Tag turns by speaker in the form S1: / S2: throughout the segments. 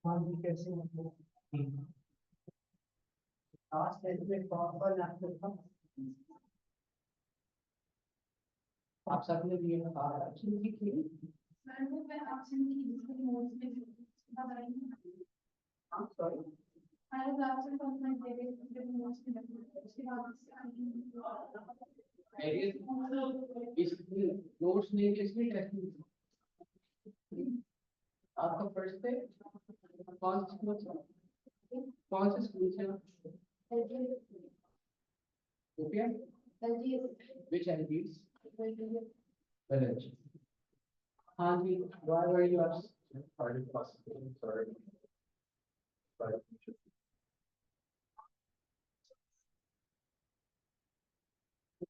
S1: हाँ जी, कैसे मतलब लास्ट टेस्ट में कौन कौन आपको था? आप सबने दिए ना ऑप्शन की थी। मैं ऑप्शन की जिसके नोट्स में बताइए। हाँ sorry, I was option from my daily notes में उसके बाद इसलिए नोट्स नहीं इसलिए टेस्ट आपका फर्स्ट है कौन सा स्कूल से कौन से स्कूल से ओके which LGs village हाँ जी why were you upset part of possible sorry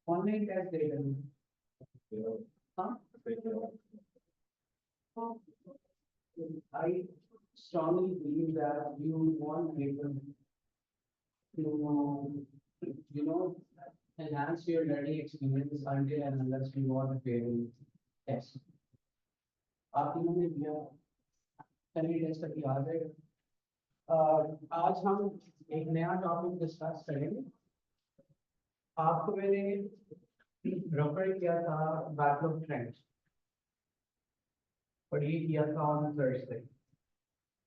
S1: online test देगा हाँ I strongly believe that you won't be able to enhance your learning experience until and unless you want to fail test आप तीनों ने दिया पहले test तक याद है आज हम एक नया टॉपिक डिस्कस करेंगे आपको मैंने रेफर किया था बैटल ऑफ ट्रेंच और ये किया था ऑन थर्सडे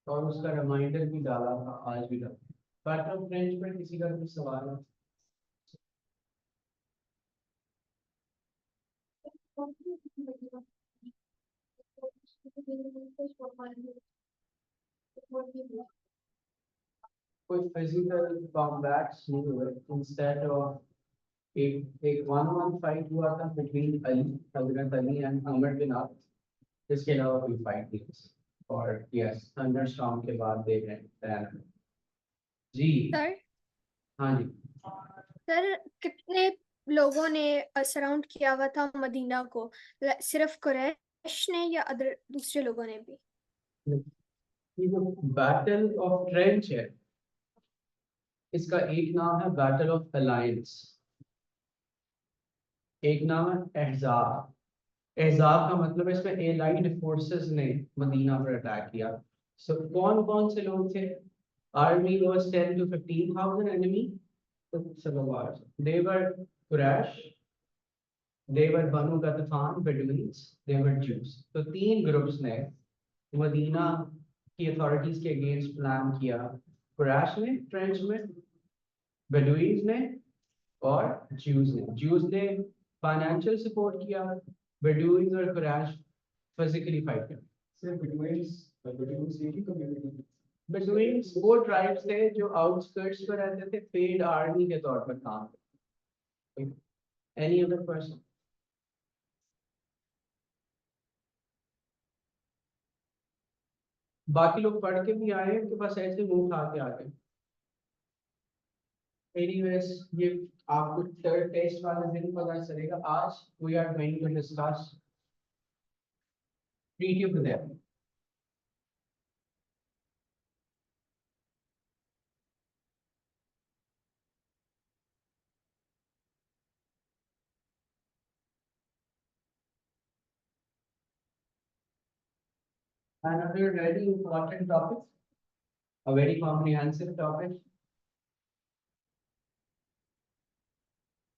S1: और उसका रिमाइंडर भी डाला था आज भी डाला बैटल ऑफ ट्रेंच पर किसी का भी सवाल है कोई फिजिकल कॉम्बैट्स नहीं हुए इंस्टेड ऑफ एक वन वन फाइट हुआ था between Ali Hazrat Ali and अमर बिन आस इसके अलावा कोई फाइट नहीं और यस थंडरस्टॉर्म के बाद देख रहे हैं जी
S2: सर
S1: हाँ जी
S2: सर कितने लोगों ने सराउंड किया हुआ था मदीना को सिर्फ कुरैश ने या अदर दूसरे लोगों ने भी
S1: ये जो बैटल ऑफ ट्रेंच है इसका एक नाम है बैटल ऑफ अलायंस एक नाम है एहजाब एहजाब का मतलब है इसमें एलाइड फोर्सेस ने मदीना पर अटैक किया सो कौन कौन से लोग थे army was 10 to 15,000 enemy they were Quraysh they were Banu Ghatafan Bedouins they were Jews तो तीन ग्रुप्स ने मदीना की अथॉरिटीज के अगेंस्ट प्लान किया कुरैश ने ट्रेंच में बेडुइन्स ने और ज्यूज ने फाइनेंशियल सपोर्ट किया बेडुइन्स और कुरैश फिजिकली फाइट किया सिर्फ बेडुइन्स एक ही कम्युनिटी बेडुइन्स वो ट्राइब्स थे जो आउटस्कर्ट्स पर रहते थे पेड आर्मी के तौर पर काम करते एनी अदर पर्सन बाकी लोग पढ़ के भी आए उनके पास ऐसे मुंह उठा के आ गए एनीवेज ये आपको थर्ड टेस्ट वाले दिन पता चलेगा आज we are going to discuss treaty of the another very important topic a very comprehensive topic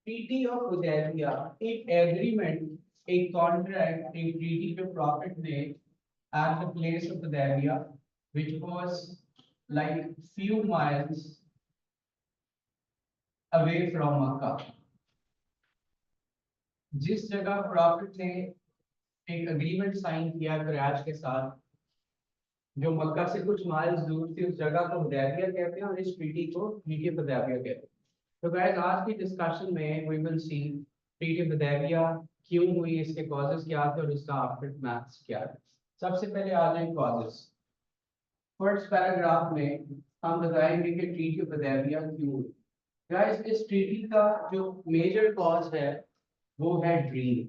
S1: treaty of Hudaybiyah एक agreement एक contract एक treaty पे prophet made at the place of Hudaybiyah which was like few miles away from Makkah जिस जगह profit ने एक agreement sign किया कुरैश के साथ जो मक्का से कुछ माइल्स दूर थी उस जगह को हुदैबिया कहते हैं और इस ट्रीटी को ट्रीटी ऑफ हुदैबिया कहते हैं तो गाइस आज की डिस्कशन में we will see treaty of Hudaibiya क्यों हुई इसके कॉजेस क्या थे और इसका आफ्टर मैथ्स क्या है सबसे पहले आ जाए कॉजेस फर्स्ट पैराग्राफ में हम बताएंगे कि ट्रीटी ऑफ हुदैबिया क्यों हुई गाइस इस ट्रीटी का जो मेजर कॉज है वो है ड्रीम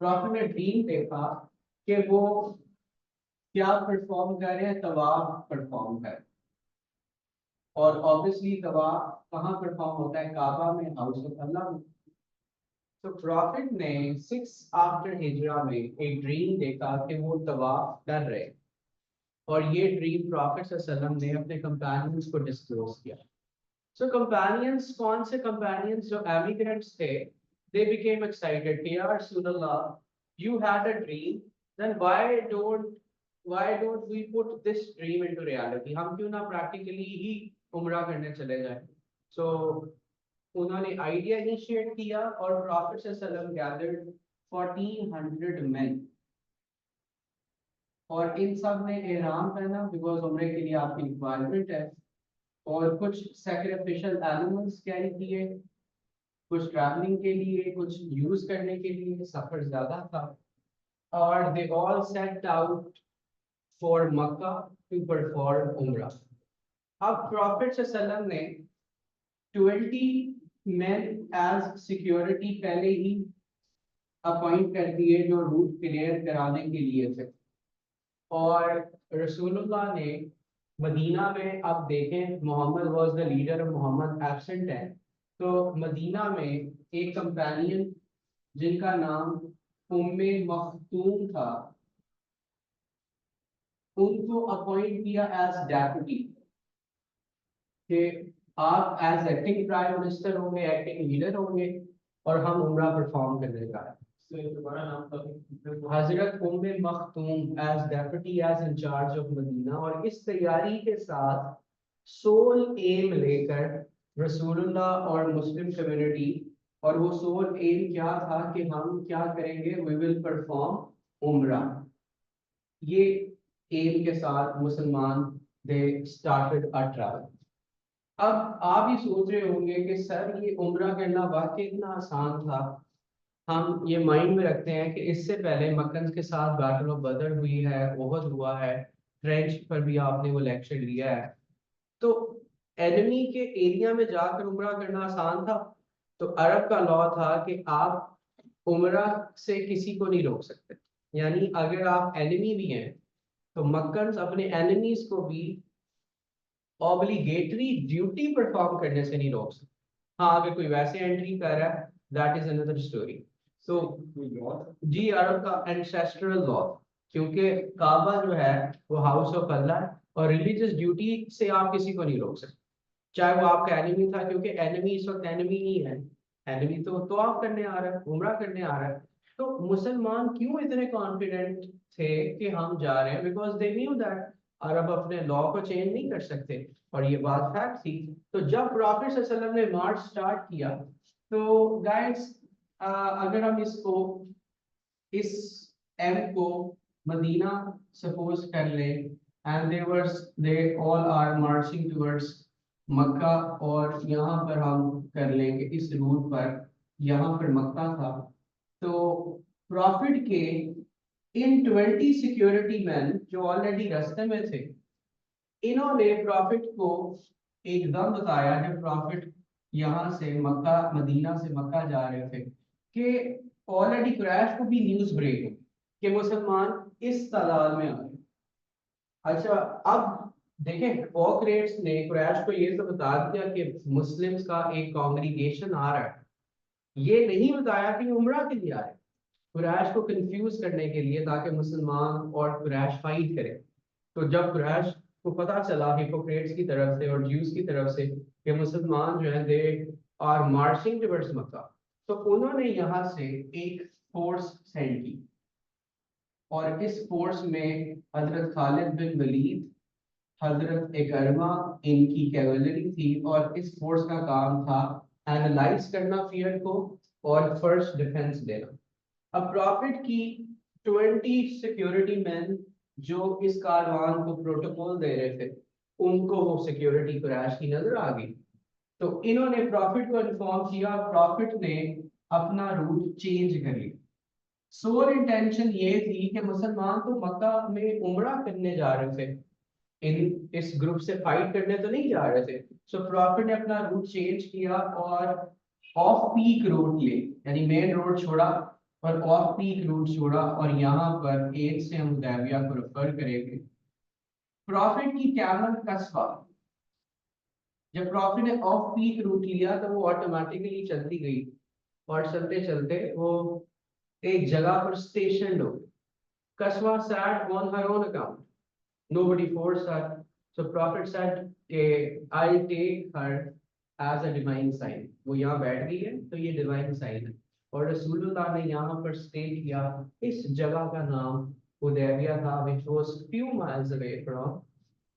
S1: Prophet ने ड्रीम देखा कि वो क्या परफॉर्म कर रहे हैं तवाफ परफॉर्म कर और ऑब्वियसली तवाफ कहाँ परफॉर्म होता है काबा में हाउस ऑफ अल्लाह में तो प्रॉफिट ने 6 आफ्टर हिजरा में एक ड्रीम देखा कि वो तवाफ कर रहे, और ये ड्रीम प्रॉफिट सल्लल्लाहु अलैहि वसल्लम ने अपने कंपेनियंस को डिस्क्लोज किया। सो कंपेनियंस, कौन से कंपेनियंस जो एमिग्रेंट्स थे, दे बिकेम एक्साइटेड कि यार Rasool Allah, you had a dream, then why don't we put this dream into reality, हम क्यों ना प्रैक्टिकली ही उम्रा करने चले जाएं। सो उन्होंने आइडिया इनिशिएट किया और प्रॉफिट सल्लल्लाहु अलैहि वसल्लम गैदर्ड 1400 men, और इन सब ने एहराम पहना बिकॉज उम्रे के लिए आपकी रिक्वायरमेंट है, और कुछ सैक्रिफिशियल एनिमल्स कैरी किए, कुछ ट्रैवलिंग के लिए, कुछ यूज करने के लिए, सफर ज्यादा था, और they all set out for Mecca to perform Umrah. अब प्रॉफिट सल्लल्लाहु अलैहि वसल्लम ने 20 men एज सिक्योरिटी पहले ही अपॉइंट कर दिए जो रूट क्लियर कराने के लिए थे, और रसूलुल्लाह ने मदीना में, अब देखें Mohammed was the leader, Mohammed absent है, तो मदीना में एक कंपेनियन जिनका नाम उम्मे मखतूम था, उनको अपॉइंट किया एज डेप्यूटी, कि आप एज एक्टिंग प्राइम मिनिस्टर होंगे, एक्टिंग लीडर होंगे, और हम उम्रा परफॉर्म करने जा रहे हैं। हजरत Umme Maktoom as deputy as in-charge of Medina, और इस तैयारी के साथ सोल एम लेकर रसूलुल्लाह और मुस्लिम कम्युनिटी, और वो सोल एम क्या था कि हम क्या करेंगे, वी विल परफॉर्म उम्रा। ये एम के साथ मुसलमान दे स्टार्टेड अ ट्रैवल। अब आप ही सोच रहे होंगे कि सर ये उम्रा करना वाकई इतना आसान था। हम ये माइंड में रखते हैं कि इससे पहले मक्कन के साथ बैटल ऑफ बदर हुई है, ओहद हुआ है, ट्रेंच पर भी आपने वो लेक्चर लिया है, तो एनिमी के एरिया में जाकर उम्रा करना आसान था। तो अरब का लॉ था कि आप उम्रा से किसी को नहीं रोक सकते, यानी अगर आप एनिमी भी हैं तो मक्कन अपने एनिमीज को भी ऑब्लिगेटरी ड्यूटी परफॉर्म करने से नहीं रोक सकते। हाँ, अगर कोई वैसे एंट्री कर रहा है, दैट इज अनदर स्टोरी। सो जी, अरब का एंसेस्ट्रल लॉ, क्योंकि काबा जो है वो हाउस ऑफ अल्लाह है, और रिलीजियस ड्यूटी से आप किसी को नहीं रोक सकते, चाहे वो आपका एनिमी था, क्योंकि एनिमी इस वक्त एनिमी नहीं है। एनिमी तो आप करने आ रहा है, उम्रा करने आ रहा है। तो मुसलमान क्यों इतने कॉन्फिडेंट थे कि हम जा रहे हैं, बिकॉज दे न्यू दैट अरब अपने लॉ को चेंज नहीं कर सकते, और ये बात फैक्ट थी। तो जब प्रॉफिट सल्लल्लाहु अलैहि वसल्लम ने मार्च स्टार्ट किया, तो गाइस, अगर हम इसको, इस एम को मदीना सपोज कर लें, and they all are marching towards Mecca, और यहाँ पर हम कर लेंगे इस रूट पर, यहाँ पर मक्का था, तो प्रॉफिट के इन 20 सिक्योरिटी मैन जो ऑलरेडी रास्ते में थे, इन्होंने प्रॉफिट को एकदम बताया जब प्रॉफिट यहाँ से मक्का, मदीना से मक्का जा रहे थे, कि ऑलरेडी क्रैश को भी न्यूज ब्रेक है कि मुसलमान इस तादाद में आ गए। अच्छा, अब देखें, पॉकरेट्स ने क्रैश को ये तो बता दिया कि मुस्लिम्स का एक कांग्रीगेशन आ रहा है, ये नहीं बताया कि उम्रा के लिए आए, कुरैश को कंफ्यूज करने के लिए, ताकि मुसलमान और कुरैश फाइट करें। तो जब कुरैश को पता चला हिपोक्रेट्स की तरफ से और ज्यूस की तरफ से कि मुसलमान जो है दे आर मार्चिंग टुवर्ड्स मक्का, तो उन्होंने यहाँ से एक फोर्स सेंड की, और इस फोर्स में हजरत खालिद बिन वलीद, हजरत इकरमा इनकी कैवलरी थी, और इस फोर्स का काम था एनालाइज करना फियर को और फर्स्ट डिफेंस देना। अब प्रॉफिट की 20 सिक्योरिटी मैन जो इस कारवान को प्रोटोकॉल दे रहे थे, उनको वो सिक्योरिटी क्रैश की नजर आ गई, तो इन्होंने प्रॉफिट को इन्फॉर्म किया, प्रॉफिट ने अपना रूट चेंज कर लिया। सोल इंटेंशन ये थी कि मुसलमान तो मक्का में उम्रा करने जा रहे थे, इन इस ग्रुप से फाइट करने तो नहीं जा रहे थे। सो प्रॉफिट ने अपना रूट चेंज किया और ऑफ पीक रूट ले, यानी मेन रोड छोड़ा और ऑफ पीक रूट छोड़ा, और यहाँ पर एक से हम हुदैबिया को रेफर करेंगे। प्रॉफिट की कैमल कस्बा, जब प्रॉफिट ने ऑफ पीक रूट लिया तो वो ऑटोमेटिकली चलती गई और चलते चलते वो एक जगह पर स्टेशन हो गई। Kaswa sat on her own account. Nobody forced her. So Prophet said, I'll take her as a divine sign. वो यहाँ बैठ गई है तो ये divine sign है। और रसूलुल्लाह ने यहाँ पर स्टे किया। इस जगह का नाम हुदैबिया था, which was few miles away from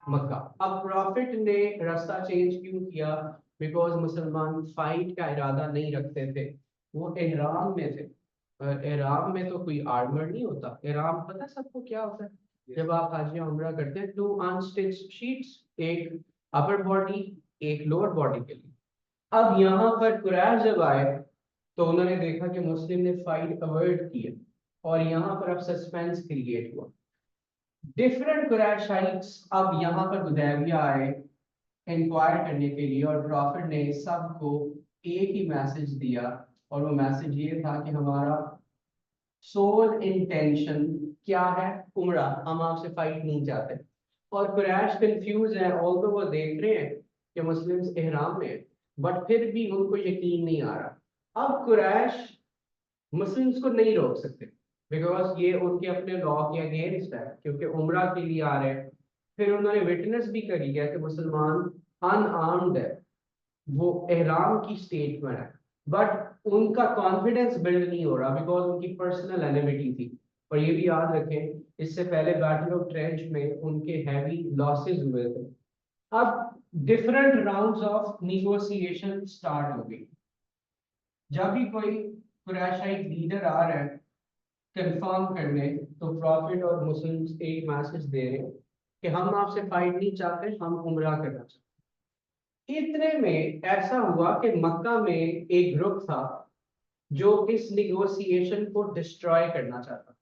S1: मक्का। अब प्रॉफिट ने रास्ता चेंज क्यों किया? बिकॉज मुसलमान फाइट का इरादा नहीं रखते थे, वो एहराम में थे। एहराम में तो कोई आर्मर नहीं होता। एहराम पता सबको क्या होता है? जब आप हाजी उम्रा करते हैं, 2 अनस्टिच शीट्स, एक अपर बॉडी एक लोअर बॉडी के लिए। अब यहाँ पर कुरैश जब आए तो उन्होंने देखा कि मुस्लिम ने फाइट अवॉइड की है और यहाँ पर अब सस्पेंस क्रिएट हुआ। डिफरेंट कुरैशाइट्स अब यहाँ पर हुदैबिया आए इंक्वायर करने के लिए, और प्रॉफिट ने सबको एक ही मैसेज दिया, और वो मैसेज ये था कि हमारा सोल इंटेंशन क्या है? उम्रा, हम आपसे फाइट नहीं चाहते। और कुरैश कंफ्यूज है, ऑल्दो वो देख रहे हैं कि मुस्लिम्स इहराम में हैं, बट फिर भी उनको यकीन नहीं आ रहा। अब कुरैश मुस्लिम्स को नहीं रोक सकते बिकॉज ये उनके अपने लॉ के अगेंस्ट है, क्योंकि उम्रा के लिए आ रहे हैं। फिर उन्होंने विटनेस भी करी है कि मुसलमान अनआर्म्ड है, वो एहराम की स्टेट में है, बट उनका कॉन्फिडेंस बिल्ड नहीं हो रहा बिकॉज उनकी पर्सनल एनिमिटी थी। और ये भी याद रखें, इससे पहले बैटल ऑफ ट्रेंच में उनके हैवी लॉसेस हुए थे। अब different rounds of negotiation start हो गई। जब भी कोई कुरैशाइट लीडर आ रहा है कंफर्म करने, तो प्रॉफिट और मुस्लिम्स एक मैसेज दे रहे हैं कि हम आपसे फाइट नहीं चाहते, हम उम्रा करना चाहते। इतने में ऐसा हुआ कि मक्का में एक ग्रुप था जो इस निगोशिएशन को डिस्ट्रॉय करना चाहता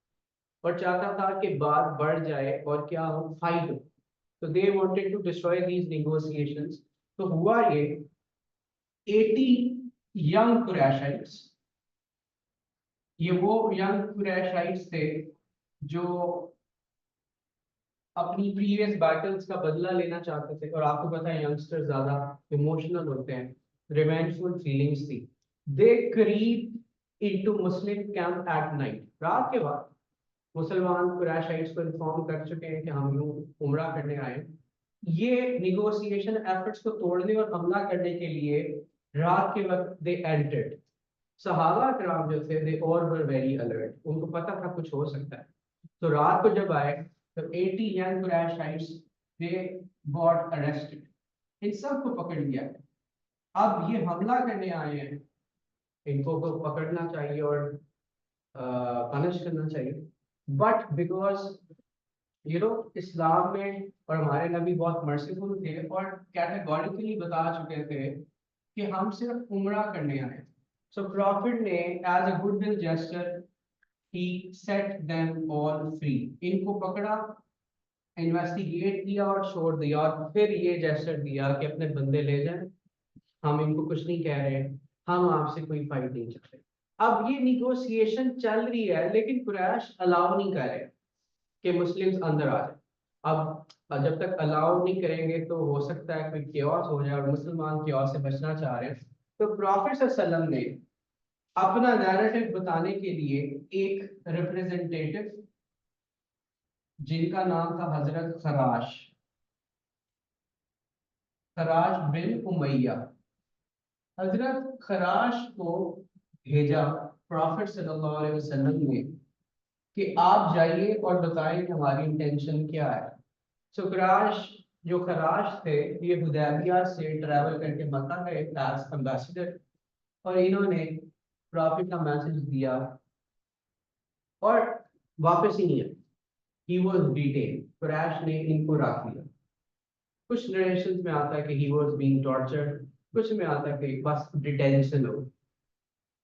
S1: और चाहता था कि बात बढ़ जाए और क्या हो, फाइट हो। तो they wanted to destroy these negotiations. तो हुआ ये, 80 यंग कुरैशाइट्स, ये वो यंग कुरैशाइट्स थे जो अपनी प्रीवियस बैटल्स का बदला लेना चाहते थे। और आपको पता है यंगस्टर ज्यादा इमोशनल होते हैं, रिवेंजफुल फीलिंग्स थी। They creep into Muslim camp at night, रात के वक्त मुसलमान कुरैशाइट्स को इन्फॉर्म कर चुके हैं कि हम लोग उम्रा करने आए हैं। ये निगोशिएशन एफर्ट्स को तोड़ने और हमला करने के लिए रात के वक्त दे एंटर्ड। सहाबा किराम जो थे, दे और वर वेरी अलर्ट, उनको पता था कुछ हो सकता है। तो रात को जब आए तो 80 young Qurayshites they got arrested। इन सब को पकड़ लिया गया। अब ये हमला करने आए हैं, इनको को पकड़ना चाहिए और पनिश करना चाहिए, बट बिकॉज इस्लाम में और हमारे नबी बहुत मर्सीफुल थे और कैटेगोरिकली बता चुके थे कि हम सिर्फ उम्रा करने आए। सो प्रॉफिट ने एज अ गुडविल जेस्चर ही सेट देम ऑल फ्री। इनको पकड़ा, इन्वेस्टिगेट किया और छोड़ दिया, और फिर ये जेस्चर दिया कि अपने बंदे ले जाएं, हम इनको कुछ नहीं कह रहे, हम आपसे कोई फाइट नहीं चाहते। अब ये निगोशिएशन चल रही है लेकिन कुरैश अलाउ नहीं कर रहे कि मुस्लिम्स अंदर आ जाए। अब जब तक अलाउ नहीं करेंगे तो हो सकता है कोई क्योस हो जाए, और मुसलमान क्योस से बचना चाह रहे हैं। तो प्रॉफिट सल्लल्लाहु अलैहि वसल्लम ने अपना नैरेटिव बताने के लिए एक रिप्रेजेंटेटिव, जिनका नाम था हजरत खराश, खराश बिन उमैया, हजरत खराश को भेजा प्रॉफिट सल्लल्लाहु अलैहि वसल्लम ने कि आप जाइए और बताएं कि हमारी इंटेंशन क्या है। सो खराश, जो खराश थे, ये हुदैबिया से ट्रैवल करके मक्का गए एज एम्बेसडर, और इन्होंने प्रॉफिट का मैसेज दिया और वापस ही नहीं आए। ही वाज डिटेन, क्रैश ने इनको रख लिया। कुछ नरेशंस में आता है कि ही वाज बीइंग टॉर्चर्ड, कुछ में आता है कि बस डिटेंशन हो।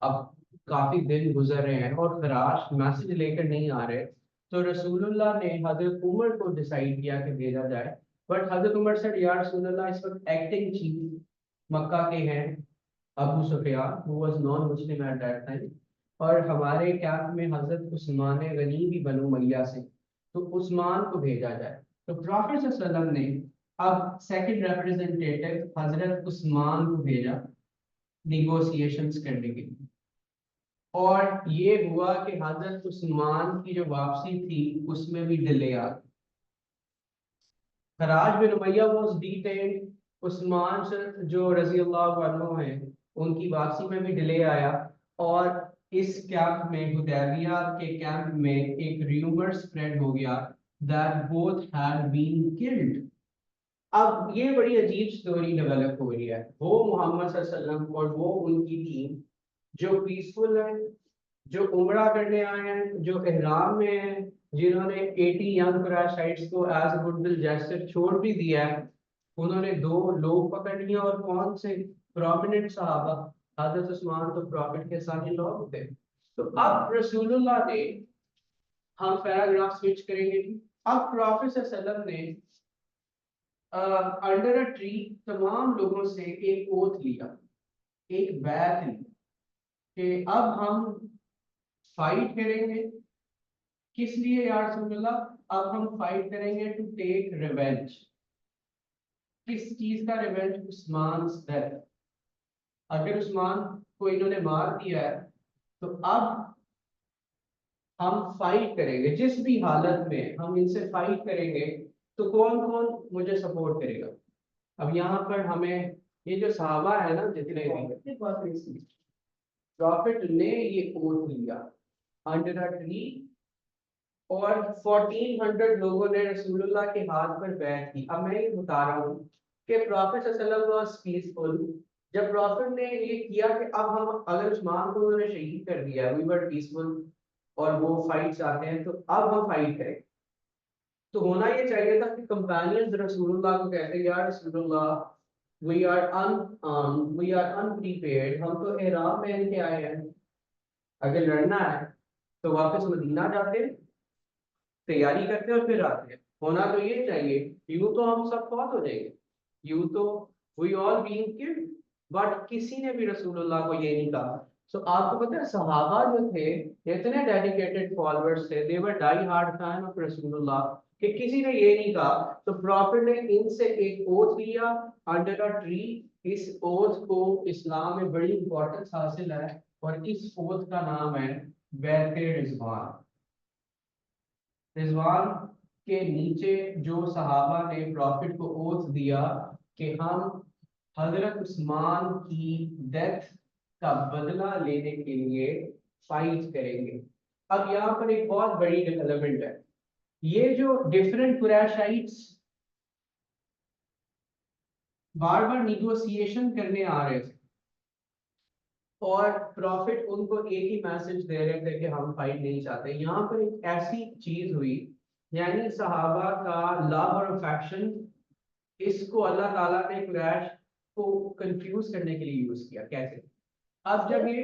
S1: अब काफी दिन गुजर रहे हैं और खराश मैसेज लेकर नहीं आ रहे, तो रसूलुल्लाह ने हजरत उमर को डिसाइड किया कि भेजा जाए। बट हजरत उमर से, या रसूलुल्लाह, इस वक्त एक्टिंग चीफ मक्का के हैं Abu Sufyan, who was non Muslim at that time, और हमारे कैंप में हजरत उस्मान गनी भी बनु उमैया से, तो उस्मान को भेजा जाए। तो प्रॉफिट सल्लल्लाहु अलैहि वसल्लम ने अब सेकंड रिप्रेजेंटेटिव हजरत उस्मान को भेजा निगोशिएशंस करने के लिए। और ये हुआ कि हजरत उस्मान की जो वापसी थी उसमें भी डिले आ गई। खराज बिन उमैया वाज डिटेन्ड, उस्मान जो रजी अल्लाह अन्हु हैं उनकी वापसी में भी डिले आया। और इस कैंप में, हुदैबिया के कैंप में, एक र्यूमर स्प्रेड हो गया that both had been killed. अब ये बड़ी अजीब स्टोरी डेवलप हो रही है। वो मोहम्मद सल्लल्लाहु अलैहि वसल्लम और वो उनकी टीम जो पीसफुल है, जो उम्रा करने आए हैं, जो इहराम में हैं, जिन्होंने 80 यंग कुरैशिट्स को एज अ गुडविल जेस्चर छोड़ भी दिया है, उन्होंने दो लोग पकड़ लिए। और कौन से? प्रोमिनेंट सहाबा। हजरत उस्मान तो प्रॉफिट के साथ ही लोग थे। तो अब रसूलुल्लाह ने, हम पैराग्राफ स्विच करेंगे। अब प्रॉफिट सल्लल्लाहु अलैहि वसल्लम ने अंडर अ ट्री तमाम लोगों से एक ओथ लिया, एक बैत ली कि अब हम फाइट करेंगे। किस लिए यार रसूलुल्लाह? अब हम फाइट करेंगे टू टेक रिवेंज। किस चीज का रिवेंज? उस्मान डेथ। अगर उस्मान को इन्होंने मार दिया है तो अब हम फाइट करेंगे, जिस भी हालत में हम इनसे फाइट करेंगे। तो कौन कौन मुझे सपोर्ट करेगा? अब यहाँ पर हमें ये जो सहाबा है ना, जितने भी, प्रॉफिट ने ये ओथ लिया अंडर अ ट्री, और 1400 लोगों ने रसूलुल्लाह के हाथ पर बैठ की। अब मैं ये बता रहा हूँ कि प्रॉफिट सल्लल्लाहु अलैहि वसल्लम पीसफुल। जब प्रॉफिट ने ये किया कि अब हम, अगर उस्मान को उन्होंने शहीद कर दिया, वी वर पीसफुल, और वो फाइट चाहते हैं, तो अब हम फाइट करें। तो होना ये चाहिए था कि कंपेनियंस रसूलुल्लाह को कहते, यार रसूलुल्लाह we are unarmed, we are unprepared, हम तो इहराम पहन के आए हैं, अगर लड़ना है तो वापस मदीना जाते, तैयारी करते और फिर आते हैं। होना तो ये चाहिए। यूं तो हम सब फौत हो जाएंगे, यूं तो we all being killed, but किसी ने भी रसूलुल्लाह को ये नहीं कहा। सो आपको पता है सहाबा जो थे, इतने डेडिकेटेड फॉलोअर्स थे, दे वर डाई हार्ड फैन ऑफ रसूलुल्लाह, कि किसी ने ये नहीं कहा। तो प्रॉफिट ने इनसे एक ओथ लिया अंडर अ ट्री। इस ओथ को इस्लाम में बड़ी इंपॉर्टेंस हासिल है, और इस ओथ का नाम है बैत रिजवान। रिजवान के नीचे जो सहाबा ने प्रॉफिट को ओथ दिया कि हम हजरत उस्मान की डेथ का बदला लेने के लिए फाइट करेंगे। अब यहाँ पर एक बहुत बड़ी डेवलपमेंट है। ये जो डिफरेंट कुरैशाइट्स बार बार निगोसिएशन करने आ रहे थे, और प्रॉफिट उनको एक ही मैसेज दे रहे थे कि हम फाइट नहीं चाहते। यहाँ पर एक ऐसी चीज हुई, यानी सहाबा का लव और अफेक्शन, इसको अल्लाह ताला ने क्रैश को कंफ्यूज करने के लिए यूज किया। कैसे? अब जब ये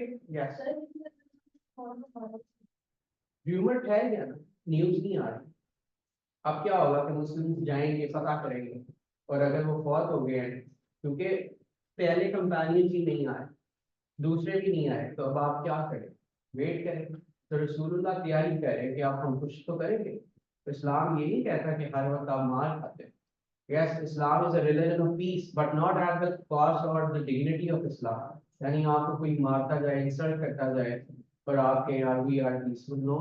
S1: र्यूमर ठहर गया ना, न्यूज नहीं आ रही, अब क्या होगा कि मुस्लिम जाएंगे, पता करेंगे, और अगर वो फौत हो गए हैं, क्योंकि पहले कंपेनियन ही नहीं आए, दूसरे भी नहीं आए, तो अब आप क्या करें? वेट करें। तो रसूलुल्लाह तैयारी करें कि आप हम कुछ तो करेंगे। तो इस्लाम ये नहीं कहता कि हर वक्त आप मार खाते हैं। Yes, Islam is a religion of peace, but not at the cost or the dignity of Islam. यानी आपको कोई मारता जाए, इंसल्ट करता जाए, पर आपके यार वी आर पीसफुल, नो।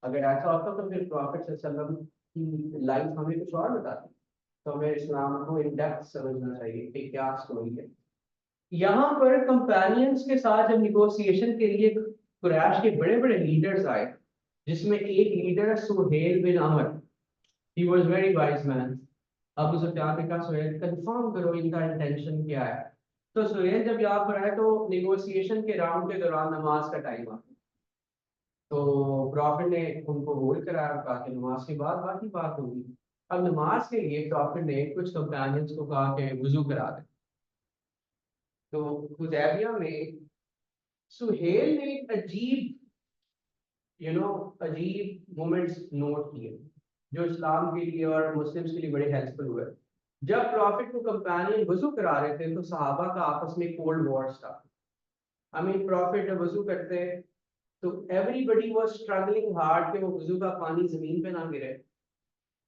S1: अगर ऐसा होता तो फिर प्रॉफिट सल्लल्लाहु अलैहि वसल्लम की लाइफ हमें कुछ और बताती। तो हमें इस्लाम को इन डेप्थ समझना चाहिए कि क्या स्टोरी है। यहाँ पर कंपेनियंस के साथ जब निगोसिएशन के लिए कुरैश के बड़े बड़े लीडर्स आए, जिसमें एक लीडर है Suhail bin Amr. He was very wise man. अब सुफियान ने कहा सुहेल कंफर्म करो इनका इंटेंशन क्या है। तो सुहेल जब यहाँ पर आए तो निगोसिएशन के राउंड के दौरान नमाज का टाइम आ, तो प्रॉफिट ने उनको होल्ड कराया, कहा कि नमाज के बाद बाकी बात होगी। अब नमाज के लिए प्रॉफिट ने कुछ कंपेनियंस को कहा कि वुजू करा दे। तो हुदैबिया में सुहेल ने एक अजीब, अजीब मोमेंट्स नोट किए, जो इस्लाम के लिए और मुस्लिम्स के लिए बड़े हेल्पफुल हुए। जब प्रॉफिट को कंपेनियन वजू करा रहे थे तो सहाबा का आपस में कोल्ड वॉर था। आई मीन प्रॉफिट जब वजू करते तो एवरीबडी वाज स्ट्रगलिंग हार्ड कि वो वजू का पानी जमीन पे ना गिरे।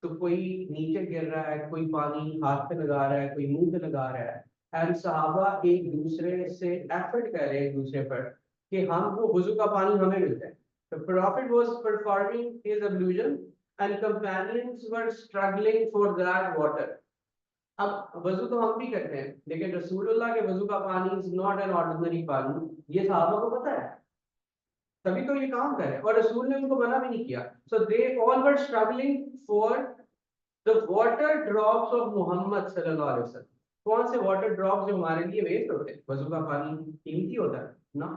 S1: तो कोई नीचे गिर रहा है, कोई पानी हाथ पे लगा रहा है, कोई मुंह पे लगा रहा है, एंड सहाबा एक दूसरे से एफर्ट कर रहे हैं एक दूसरे पर कि हमको वुजू का पानी हमें मिलता है। The prophet was performing his ablution and companions were struggling for that water. अब वजू तो हम भी करते हैं, लेकिन रसूलुल्लाह के वजू का पानी इज नॉट एन ऑर्डिनरी पानी, ये सहाबा को पता है, तभी तो ये काम कर रहे हैं, और रसूल ने उनको मना भी नहीं किया। So they all were struggling for the water drops of Muhammad सल्लल्लाहु अलैहि वसल्लम। कौन से वाटर ड्रॉप्स जो हमारे लिए वेस्ट होते हैं? वजू का पानी कीमती होता है ना,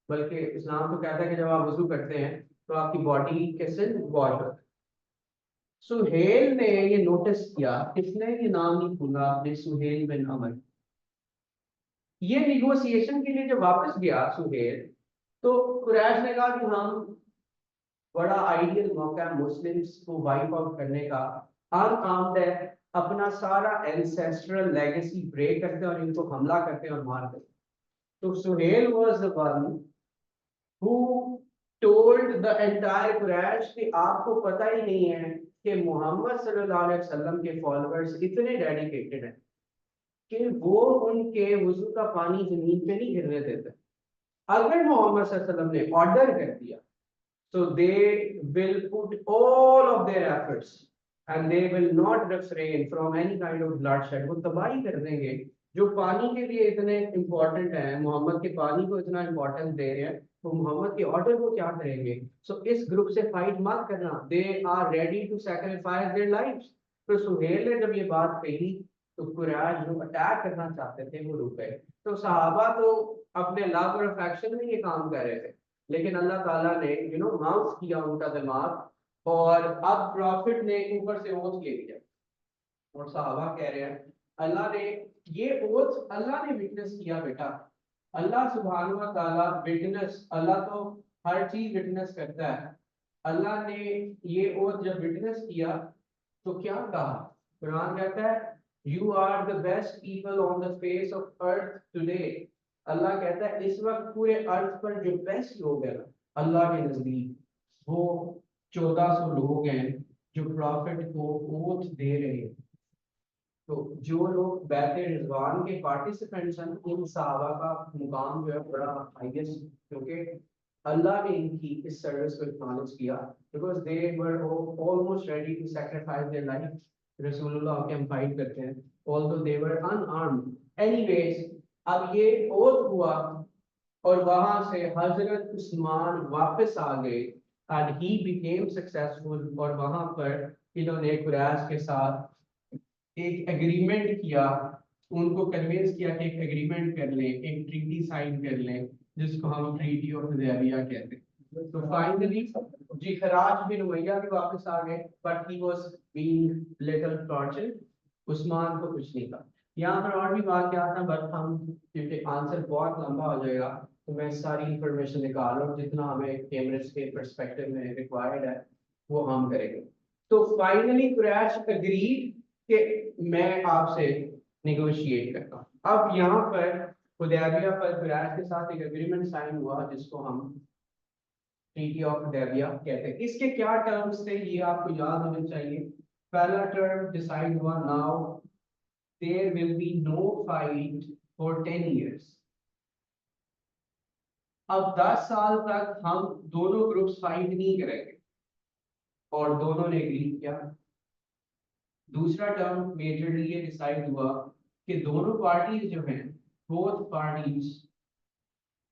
S1: बल्कि इस्लाम तो कहता है कि जब आप वजू करते हैं तो आपकी बॉडी के सिर्फ वॉश होता है। सुहेल ने ये नोटिस किया, किसने ये नाम नहीं भूला आपने, सुहेल बिन अमर। ये निगोशिएशन के लिए जब वापस गया सुहेल, तो कुरैश ने कहा कि हम बड़ा आइडियल मौका है मुस्लिम्स को वाइप आउट करने का, अनआर्म्ड है, अपना सारा एंसेस्ट्रल लेगेसी ब्रेक करते हैं और इनको हमला करते हैं और मारते हैं। तो Suhail was the one who told the entire Quraysh कि आपको पता ही नहीं है कि मोहम्मद सल्लल्लाहु अलैहि वसल्लम के फॉलोअर्स इतने डेडिकेटेड हैं कि वो उनके वुजू का पानी जमीन पे नहीं गिरने देते। अगर मोहम्मद सल्लल्लाहु अलैहि वसल्लम ने ऑर्डर कर दिया, so they will put all of their efforts and they will not refrain from any kind of bloodshed। वो तबाही कर देंगे। जो पानी के लिए इतने इम्पोर्टेंट है, मोहम्मद के पानी को इतना इम्पोर्टेंस दे रहे हैं, तो मोहम्मद के ऑर्डर को क्या करेंगे? सो इस ग्रुप से फाइट मत करना, they are ready to sacrifice their lives. तो सुहेल ने जब ये बात कही, तो कुरैश जो अटैक करना चाहते थे वो रुक गए। तो सहाबा तो अपने लव और अफेक्शन में ये काम कर रहे थे, लेकिन अल्लाह ताला ने माउथ किया उनका दिमाग, और अब प्रॉफिट ने ऊपर से ओथ ले लिया, और सहाबा कह रहे हैं अल्लाह ने ये ओथ अल्लाह ने विटनेस किया बेटा। अल्लाह सुभान व ताला विटनेस, अल्लाह तो हर चीज विटनेस करता है। अल्लाह ने ये ओथ जब विटनेस किया तो क्या कहा? कुरान कहता है you are the best people on the face of earth today. Allah कहता है इस वक्त पूरे अर्थ पर जो बेस्ट लोग हैं अल्लाह के नजदीक, वो 1400 लोग हैं जो प्रॉफिट को ओथ दे रहे हैं। तो जो लोग बैठे रिजवान के पार्टिसिपेंट्स हैं, इन सहाबा का मुकाम जो है बड़ा हाईएस्ट, क्योंकि अल्लाह ने इनकी इस सर्विस को एक्नॉलेज किया, because they were almost ready to sacrifice their life. रसूलुल्लाह के हम फाइट करते हैं, although they were unarmed. Anyways, अब ये ओथ हुआ और वहां से हजरत उस्मान वापस आ गए एंड ही बिकेम सक्सेसफुल, और वहां पर इन्होंने कुरैश के साथ एक एग्रीमेंट किया, उनको कन्विंस किया कि एक एग्रीमेंट कर लें, एक ट्रीटी साइन कर लें, जिसको हम ट्रीटी ऑफ हुदैबिया कहते हैं। तो फाइनली जी खराज बिन उमैया भी वापस आ गए, but he was being little tortured. Usman को कुछ नहीं था। यहाँ पर और भी वाकयात हैं, बट हम क्योंकि आंसर बहुत लंबा हो जाएगा, तो मैं सारी इंफॉर्मेशन निकाल रहा हूँ, जितना हमें कैमरेज के पर्सपेक्टिव में रिक्वायर्ड है वो हम करेंगे। तो फाइनली कुरैश एग्रीड कि मैं आपसे निगोशिएट करता हूँ। अब यहाँ पर हुदैबिया पर कुरैश के साथ एक एग्रीमेंट साइन हुआ, जिसको हम ट्रीटी ऑफ हुदैबिया कहते हैं। इसके क्या टर्म्स थे ये आपको याद होने चाहिए। पहला टर्म डिसाइड हुआ, now there will be no fight for 10 years। अब 10 साल तक हम दोनों ग्रुप्स फाइट नहीं करेंगे, और दोनों ने एग्री किया। दूसरा टर्म मेजरली ये डिसाइड हुआ कि दोनों पार्टीज जो हैं, बोथ पार्टीज,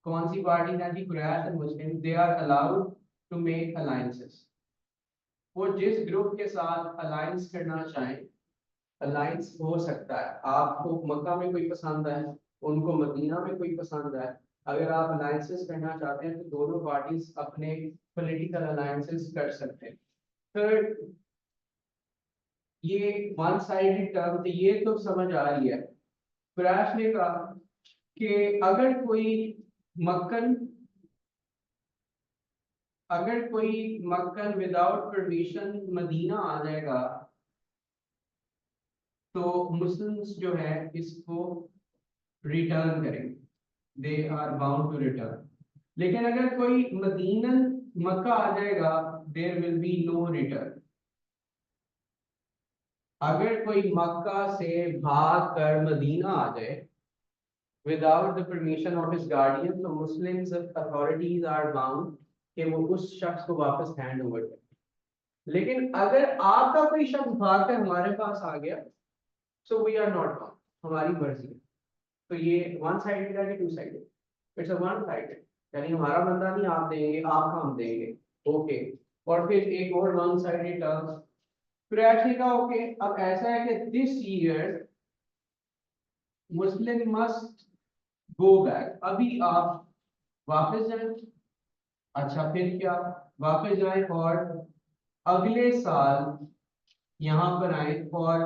S1: कौन सी पार्टीज हैं जी? Quraysh and Muslim, they are allowed to make alliances. वो जिस ग्रुप के साथ अलायंस करना चाहें, अलायंस हो सकता है। आपको मक्का में कोई पसंद है, उनको मदीना में कोई पसंद है, अगर आप अलायंसेस करना चाहते हैं तो दोनों पार्टीज अपने पॉलिटिकल अलायंसेस कर सकते हैं। थर्ड, ये वन साइडेड टर्म थी, ये तो समझ आ रही है। कुरैश ने कहा कि अगर कोई मक्कन विदाउट परमिशन मदीना आ जाएगा, तो मुस्लिम्स जो है इसको रिटर्न करेंगे, they are bound to return. लेकिन अगर कोई मदीनन मक्का आ जाएगा, there will be no return. अगर कोई मक्का से भाग कर मदीना आ जाए, without the permission of his guardian, तो Muslims authorities are bound कि वो उस शख्स को वापस हैंड ओवर करें। लेकिन अगर आपका कोई शख्स भाग कर हमारे पास आ गया, so we are not bound, हमारी मर्जी है। तो ये वन साइडेड है कि two sided? It's a one sided, यानी हमारा बंदा नहीं आप देंगे, आपका हम देंगे, ओके। और फिर एक और वन साइडेड टर्म क्रैश का, ओके। अब ऐसा है कि this year Muslim must go back, अभी आप वापस जाएं। अच्छा फिर क्या, वापस जाएं और अगले साल यहाँ पर आए और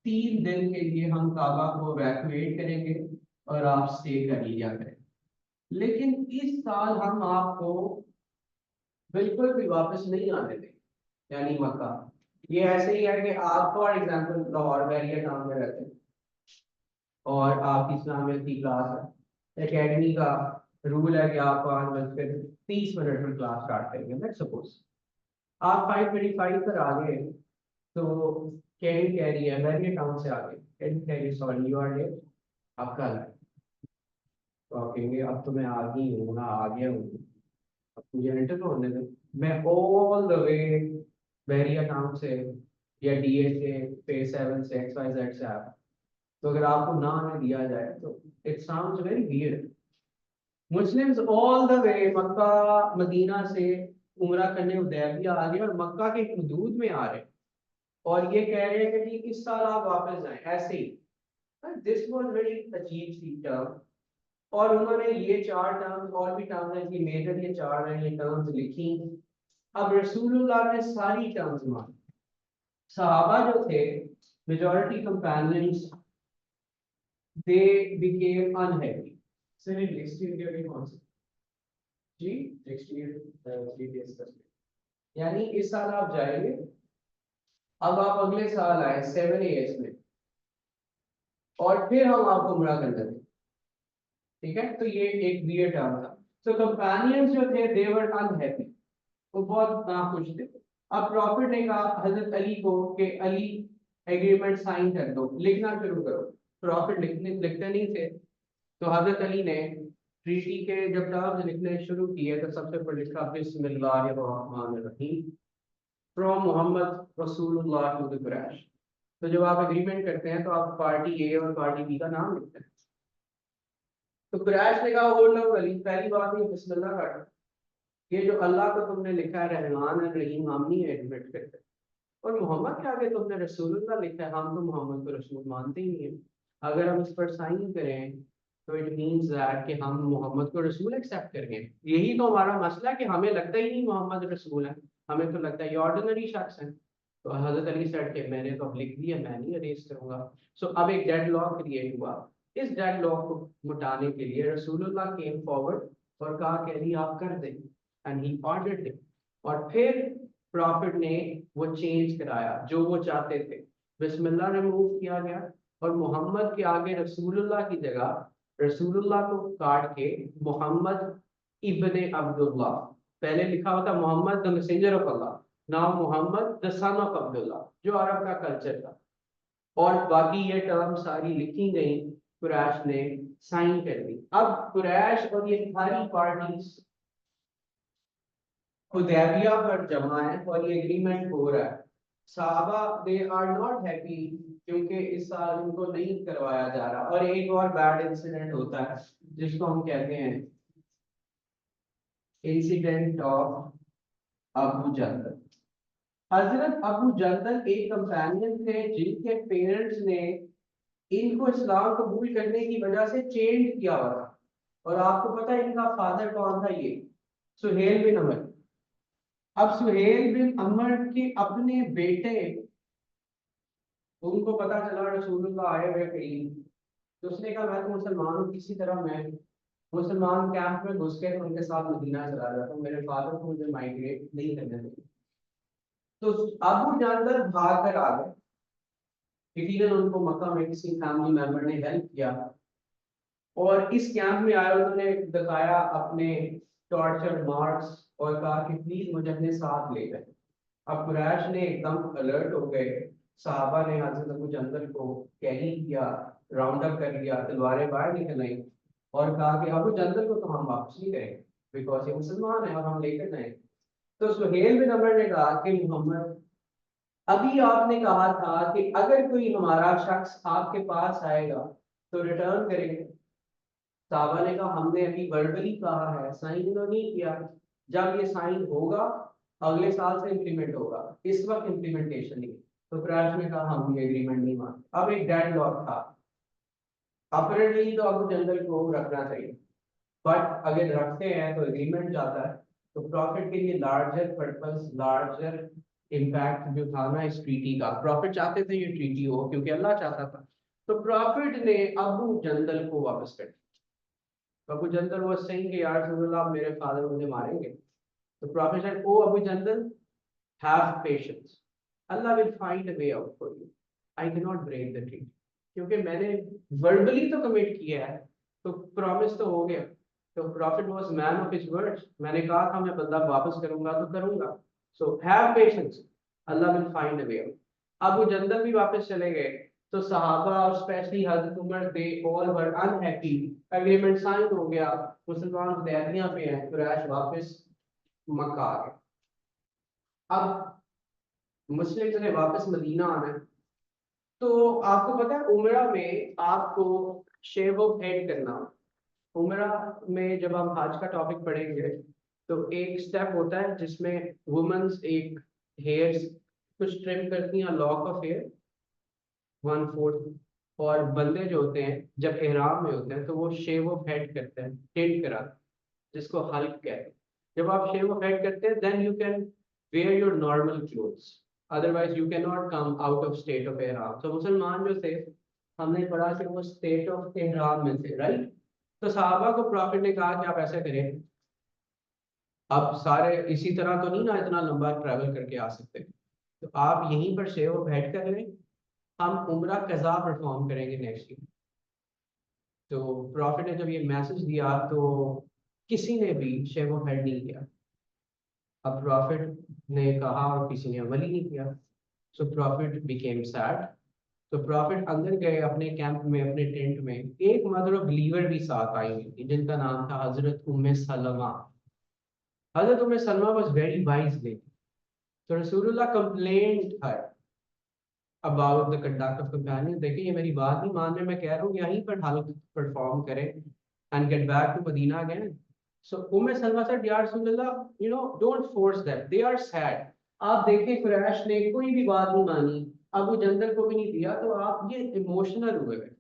S1: 3 दिन के लिए हम काबा को वैक्यूएट करेंगे और आप स्टे कर लिया करें। लेकिन इस साल हम आपको बिल्कुल भी वापस नहीं आने देंगे, यानी मक्का। ये ऐसे ही है कि आप for example Lahore Bahria Town में रहते हैं और आपकी इस्लामियत की क्लास है, एकेडमी का रूल है कि आप 5:30 में क्लास स्टार्ट करेंगे, लेट्स सपोज आप 5:25 पर आ गए, तो कैरी कह रही है बैरिया टाउन से आ गए, कैरी कह रही है सॉरी यू आर लेट, आप कल आए। तो आप कहेंगे अब तो मैं आ गई हूँ ना, आ गया हूँ, अब मुझे इंटरव्यू होने दो, मैं all the way Bahria Town से या डीए से फेज 7 से XYZ से आया। तो अगर आपको ना आने दिया जाए तो it sounds very weird. Muslims all the way Mecca Medina से उमरा करने हुदैबिया आ गए और मक्का के हदूद में आ रहे और ये कह रहे हैं कि जी इस साल आप वापस जाएं, ऐसे ही। दिस वाज वेरी अजीब सी टर्म। और उन्होंने ये 4 टर्म्स और भी टर्म्स हैं, ये मेजर ये 4 हैं, ये टर्म्स लिखी। अब रसूलुल्लाह ने सारी टर्म्स मानी। सहाबा जो थे, majority companions, they became unhappy. Sir next year के कौन से जी नेक्स्ट ईयर, यानी इस साल आप जाएंगे, अब आप अगले साल आए 7 AS में और फिर हम आपको उम्रा करने दें, ठीक है। तो ये एक वियर्ड टर्म था। सो कंपेनियंस जो थे दे वर अनहैप्पी, वो बहुत नाखुश थे। अब प्रॉफिट ने कहा हजरत अली को कि अली एग्रीमेंट साइन कर दो, लिखना शुरू करो। प्रॉफिट लिखते नहीं थे, तो हजरत अली ने ट्रीटी के जब टर्म्स लिखने शुरू किए तो सबसे पहले लिखा बिस्मिल्लाहिर्रहमानिर्रहीम फ्रॉम मोहम्मद रसूलुल्लाह टू द कुरैश। तो जब आप एग्रीमेंट करते हैं तो आप पार्टी ए और पार्टी बी का नाम लिखते हैं। तो कुरैश ने कहा ओ लो अली, पहली बात ये बिस्मिल्लाह कर, ये जो अल्लाह को तुमने लिखा है रहमान और रहीम, हम नहीं एडमिट करते। और मोहम्मद के आगे तुमने रसूलुल्लाह लिखा है, हम तो मोहम्मद को रसूल मानते ही नहीं है। अगर हम इस पर साइन करें तो इट मींस दैट कि हम मोहम्मद को रसूल एक्सेप्ट करेंगे। यही तो हमारा मसला है कि हमें लगता ही नहीं मोहम्मद रसूल है, हमें तो लगता है ये ऑर्डिनरी शख्स है। तो हजरत अली सेड के मैंने तो अब लिख दिया, मैं नहीं अरेज करूंगा। सो अब एक डेडलॉक क्रिएट हुआ। इस डेडलॉक को मिटाने के लिए रसूलुल्लाह केम फॉरवर्ड और कहा कि अली आप कर दें, एंड ही ऑर्डर्ड इट। और फिर प्रॉफिट ने वो चेंज कराया जो वो चाहते थे, बिस्मिल्लाह रिमूव किया गया और मोहम्मद के आगे रसूलुल्लाह की जगह रसूलुल्लाह को काट के मोहम्मद इब्ने अब्दुल्लाह, पहले लिखा होता Mohammed the messenger of Allah, now Mohammed the son of Abdullah, जो अरब का कल्चर था। और बाकी ये टर्म सारी लिखी गई, कुरैश ने साइन कर दी। अब कुरैश और ये सारी पार्टीज हुदैबिया पर जमा है और ये एग्रीमेंट हो रहा है। साहबा दे आर नॉट हैप्पी क्योंकि इस साल उनको नहीं करवाया जा रहा। और एक और बैड इंसिडेंट होता है जिसको हम कहते हैं इंसिडेंट ऑफ अबू जंदल। हजरत अबू जंदल एक कंपेनियन थे जिनके पेरेंट्स ने इनको इस्लाम कबूल करने की वजह से चेंज किया हुआ था। और आपको पता है इनका फादर कौन था? ये सुहेल बिन अमर। अब सुहेल बिन अमर के अपने बेटे, उनको पता चला रसूलुल्लाह आए हुए करीब, तो उसने कहा मैं तो मुसलमान हूँ, किसी तरह मैं मुसलमान कैंप में घुस के उनके साथ मदीना चला जाता हूँ, मेरे फादर को मुझे माइग्रेट नहीं करने देंगे। तो अबू जानवर भाग कर आ गए। यकीनन उनको मक्का में किसी फैमिली मेंबर ने हेल्प किया और इस कैंप में आए, उन्होंने दिखाया अपने टॉर्चर मार्क्स और कहा कि प्लीज मुझे अपने साथ ले जाए। अब कुरैश ने एकदम अलर्ट हो गए। साहबा ने हजरत अबू जंदल को कैरी किया, राउंड अप कर लिया, तलवारें बाहर निकल आई और कहा कि अबू जंदल को तो हम वापस नहीं करेंगे बिकॉज ये मुसलमान है और हम लेकर जाएंगे। तो सुहेल बिन अमर ने कहा कि मोहम्मद, अभी आपने कहा था कि अगर कोई हमारा शख्स आपके पास आएगा तो रिटर्न करेंगे। साहबा ने कहा हमने अभी वर्बली कहा है, साइन उन्होंने नहीं किया। जब ये साइन होगा अगले साल से इम्प्लीमेंट होगा, इस वक्त इम्प्लीमेंटेशन नहीं। तो क्रैश ने कहा हम ये एग्रीमेंट नहीं मानते। अब एक डेड लॉक था, अपरेंटली तो अबू जंदल को रखना चाहिए, बट अगर रखते हैं तो एग्रीमेंट जाता है। तो प्रॉफिट के लिए लार्जर पर्पस, लार्जर इम्पैक्ट जो था ना इस ट्रीटी का, प्रॉफिट चाहते थे ये ट्रीटी हो क्योंकि अल्लाह चाहता था। तो प्रॉफिट ने अबू जंदल को वापस कर दिया। तो अबू जंदल वो सही कि यार रसूलुल्लाह मेरे फादर मुझे मारेंगे। तो prophet said, O Abu Jandal, have patience, Allah will find a way out for you, I can not break the treaty. क्योंकि मैंने वर्बली तो कमिट किया है, तो प्रॉमिस तो हो गया। तो prophet was man of his words, मैंने कहा था मैं बदला वापस करूंगा तो करूंगा। So have patience, Allah will find a way out. Abu Jandal भी वापस चले गए। तो सहाबा और स्पेशली हजरत Umar, they all were unhappy. Agreement sign हो गया, मुसलमान हुदैबिया पे हैं, कुरैश वापस मक्का आ गए। अब मुस्लिम ने वापस मदीना आना है। तो आपको पता है उमरा में आपको शेव ऑफ हेड करना। उमरा में जब हम हज का टॉपिक पढ़ेंगे तो एक स्टेप होता है जिसमें वुमेन्स एक हेयर्स कुछ ट्रिम करती हैं, लॉक ऑफ हेयर 1/4। और बंदे जो होते हैं जब एहराम में होते हैं तो वो शेव ऑफ हेड करते हैं, टिल्ट कराते हैं, जिसको हल्क कहते हैं। जब आप शेव ऑफ हेड करते हैं then you can wear your normal clothes, otherwise you can not come out of state of एहराम। तो मुसलमान जो थे, हमने पढ़ा कि वो स्टेट ऑफ एहराम में थे, राइट। तो सहाबा को प्रॉफिट ने कहा कि आप ऐसा करें, अब सारे इसी तरह तो नहीं ना इतना लंबा ट्रैवल करके आ सकते, तो आप यहीं पर शेव ऑफ हेड कर लें, हम उम्रा कज़ा परफॉर्म करेंगे नेक्स्ट ईयर। तो प्रॉफिट ने जब ये मैसेज दिया तो किसी ने भी शेव ऑफ हेड नहीं किया। अब प्रॉफिट ने कहा और किसी ने अमल ही नहीं किया। So profit became sad. तो प्रॉफिट अंदर गए अपने कैंप में, अपने टेंट में। एक मदर ऑफ बिलीवर भी साथ आई हुई थी जिनका नाम था हजरत उम्मे सलमा। हजरत Umm Salama was very wise lady. तो रसूलुल्लाह complaint her about the conduct of companion, देखिए ये मेरी बात नहीं मान रहे, मैं कह रहा हूँ यहीं पर हालत परफॉर्म करें and get back to Medina again. So Umm Salama said, या रसूलुल्लाह, you know don't force that, they are sad. आप देखें कुरैश ने कोई भी बात नहीं मानी, अबू जंदल को भी नहीं दिया, तो आप ये इमोशनल हुए हैं।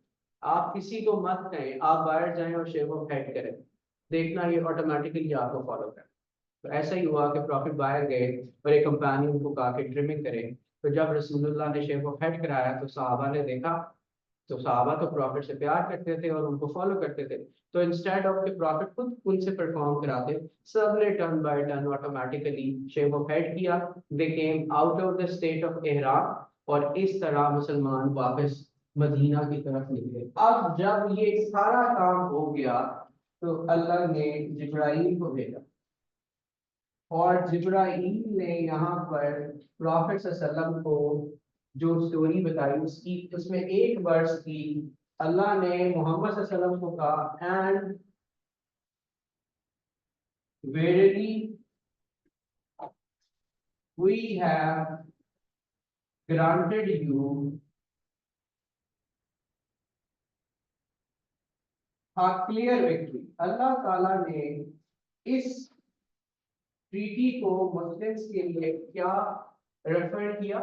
S1: आप किसी को मत कहें, आप बाहर जाएं और शेव ऑफ हेड करें, देखना ये ऑटोमेटिकली आपको फॉलो करें। तो ऐसा ही हुआ कि प्रॉफिट बाहर गए और एक कंपेनियन को कहा कि ट्रिमिंग करें। तो जब रसूलुल्लाह ने शेव ऑफ हेड कराया तो सहाबा ने देखा, तो सहाबा तो प्रॉफिट से प्यार करते थे और उनको फॉलो करते थे। तो इंस्टेड ऑफ के प्रॉफिट खुद उनसे परफॉर्म कराते, सब ने turn by turn automatically shave off head किया। They came out of the state of एहराम और इस तरह मुसलमान वापस मदीना की तरफ निकले। अब जब ये सारा काम हो गया तो अल्लाह ने जिब्राइल को भेजा, और जिब्राइल ने यहाँ पर प्रॉफिट सल्लल्लाहु को जो स्टोरी बताई उसकी, उसमें एक वर्स थी। अल्लाह ने मोहम्मद सल्लल्लाहु अलैहि वसल्लम को कहा, and verily we have granted you a clear victory. Allah ताला ने इस ट्रीटी को मुस्लिम्स के लिए क्या रेफर किया?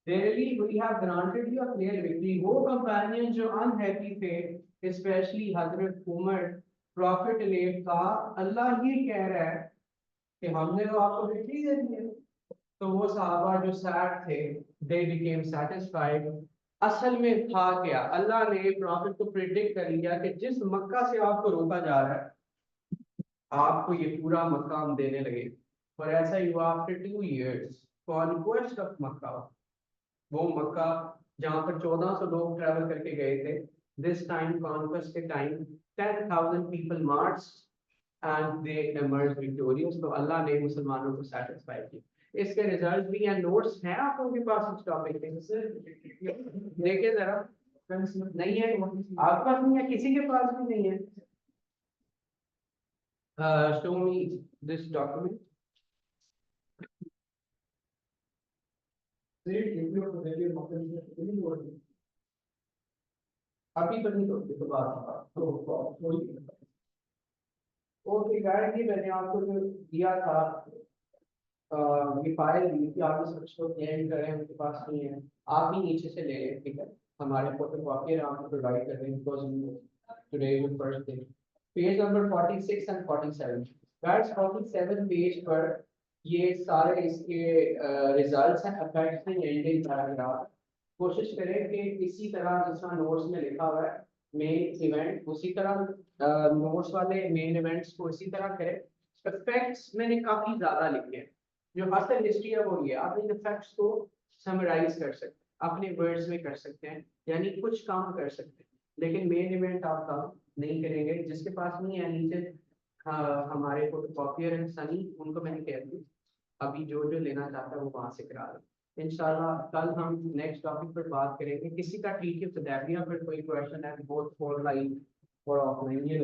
S1: Verily we have granted you a clear victory। वो कंपेनियन जो अनहैप्पी थे, स्पेशली हजरत उमर, प्रॉफिट ने कहा अल्लाह ये कह रहा है कि हमने तो आपको विक्ट्री दे दी है। तो वो सहाबा जो सैड थे, दे बिकेम सेटिस्फाइड। असल में था क्या, अल्लाह ने प्रॉफिट को प्रिडिक्ट कर लिया कि जिस मक्का से आपको रोका जा रहा है आपको ये पूरा मक्का हम देने लगे। और ऐसा ही हुआ आफ्टर 2 years कॉन्क्वेस्ट ऑफ मक्का। वो मक्का जहाँ पर 1400 लोग ट्रैवल करके गए थे, दिस टाइम कॉन्क्वेस्ट के time 10,000 people March and they emerge victorious. तो अल्लाह ने मुसलमानों को सेटिस्फाई किया। इसके रिजल्ट भी हैं, नोट्स हैं आप लोगों के पास इस टॉपिक पे, देखिए जरा। नहीं है आपके पास, नहीं है, किसी के पास भी नहीं है। show me this document. अभी तो नहीं तो बात ओके गाइस, ये मैंने आपको जो दिया था, ये फाइल दी थी, आप इस बच्चों को क्लेम करें, उनके पास नहीं है, आप भी नीचे से ले लें, ठीक है। हमारे फोटोकॉपी आपको प्रोवाइड कर रहे हैं, because today is first day. Page number 46 and 47, guys 47 page पर ये सारे इसके रिजल्ट्स हैं, अफेक्टिंग एंडिंग पैराग्राफ। कोशिश करें कि इसी तरह जिसमें नोट्स में लिखा हुआ है मेन इवेंट, उसी तरह नोट्स वाले मेन इवेंट्स को इसी तरह करें। इफेक्ट्स मैंने काफी ज्यादा लिखे हैं, जो असल हिस्ट्री है वो ये, आप इन इफेक्ट्स को समराइज कर सकते हैं, अपने वर्ड्स में कर सकते हैं, यानी कुछ काम कर सकते हैं, लेकिन मेन इवेंट आप काम नहीं करेंगे। जिसके पास नहीं है नीचे हमारे फोटोकॉपियर एंड सनी, उनको मैंने कह दी अभी जो जो लेना चाहता है वो वहां से करा लें। इंशाल्लाह कल हम नेक्स्ट टॉपिक पर बात करेंगे। किसी का ठीक है तदाबिया पर कोई क्वेश्चन है, बोथ ऑनलाइन और ऑफलाइन, ये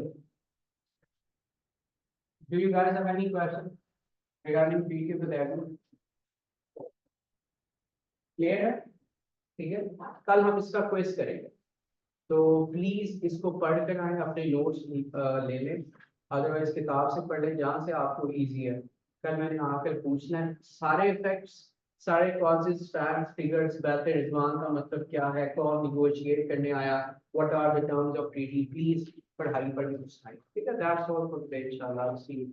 S1: do you guys have any question regarding ठीक है तदाबिया? क्लियर है? ठीक है, कल हम इसका क्विज करेंगे, तो प्लीज इसको पढ़ कर आए, अपने नोट्स ले लें, अदरवाइज किताब से पढ़ लें जहाँ से आपको इजी है। कल मैंने आकर पूछना है सारे इफेक्ट्स, सारे कॉजेज, फैक्ट्स, फिगर्स, बैठे रिजवान का मतलब क्या है, कौन निगोशिएट करने आया, what are the terms of treaty, please पढ़ाई पर पूछना है, ठीक है। दैट्स ऑल फॉर टुडे, इंशाल्लाह सी यू।